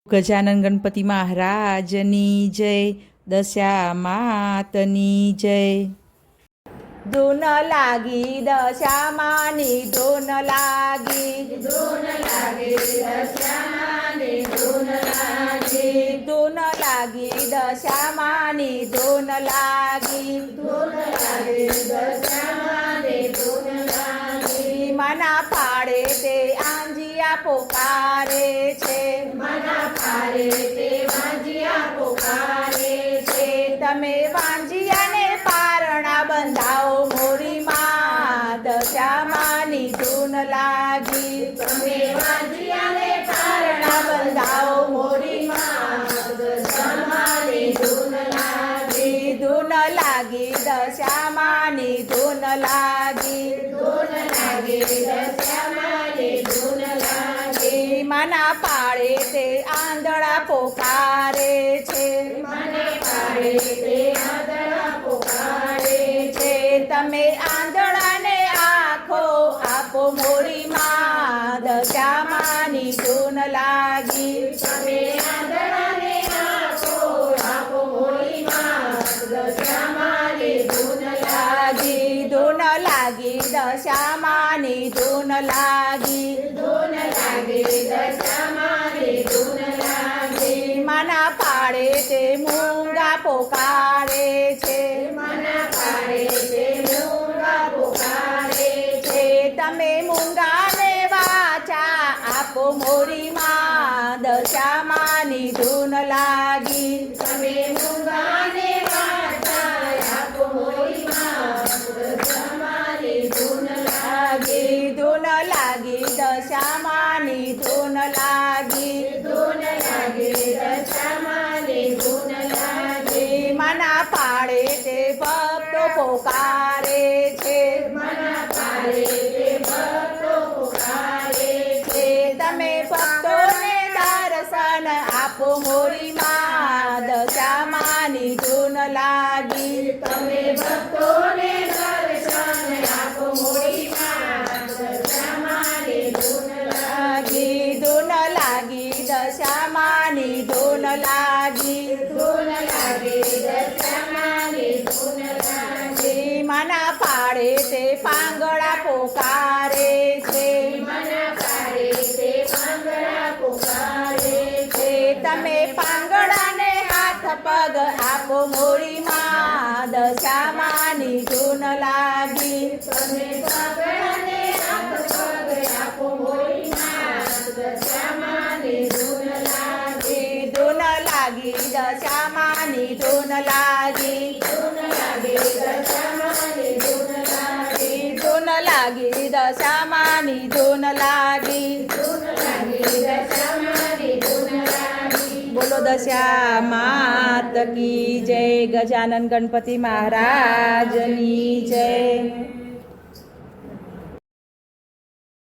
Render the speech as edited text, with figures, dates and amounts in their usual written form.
ગજાનન ગણપતિ મહારાજની જય, દશા માતની જય. ધૂન લાગી દશામાની ધૂન લાગી, ધૂન લાગી દશામાની ધૂન લાગી, ધૂન લાગી દશામાની ધૂન લાગી, ધૂન લાગી દશામાની ધૂન લાગી. મના પાડે તે આંજિયા પોકારે છે, મના પાડે તે વાંજિયા પોકારે છે. તમે વાંજિયાને પારણા બંધાવો મોરી માં, દશામાની ધૂન લાગી. તમે વાંજિયાને પારણા બંધાવો મોરી માં, દશામાની ધૂન લાગી. ધૂન લાગી દશામાની ધૂન લાગી, ધૂન લાગી દશામાની ધૂન લાગી. મના પાડે તે આંધળા પોકારે છે, મને પાડે તે આંધળા પોકારે છે. તમે આંધળાને આંખો આપો મોરી માં, દશામાની ધૂન લાગી. તમે આંધળાને આંખો આપો મોરી માં, દશામાની ધૂન લાગી. ધૂન લાગી દશામાની ધૂન લાગી, ધૂન લાગી દશામાની ધૂન લાગી. મના પાડે તે મૂંગા પોકારે છે, મના પાડે તે મૂંગા પોકારે છે. તમે મૂંગાને વાચા આપો મોરી માં, દશામાની ધૂન લાગી. તમે મૂંગાને વાર્તા આપો મોરી માં, દશામાની ધૂન લાગી. ધૂન લાગી દશામાની ધૂન લાગી, ધૂન લાગી દશામાની ધૂન લાગી. મના પાડે તે ભક્તો પોકારે છે, મના પાડે તે ભક્તો પોકારે છે. તમે ભક્તોને દર્શન આપો મોરી માં, દશામાની ધૂન લાગી. તમે ભક્તોને દર્શન આપો મોરી માં, દશામાની ધૂન લાગી. ધૂન લાગી દશામાની ધૂન લાગી, ધૂન લાગી દશામાની ધૂન લાગી. મના પાડે તે પાંગળા પોકારે છે, મના પાડે તે પાંગળા પોકારે છે. તમે પાંગળાને હાથ પગ આપો મોરી માં, દશામાની ધૂન લાગી. તમે પાંગળાને હાથ પગ આપો મોરી માં, દશામાની ધૂન લાગી. ધૂન લાગી દશામાની ધૂન લાગી, ધૂન લાગી દશામાની ધૂન લાગી. ધૂન લાગી દશામાની ધૂન લાગી. ધૂન લાગી દશામાની ધૂન લાગી. બોલો દશા માત કી જય, ગજાનન ગણપતિ મહારાજની જય.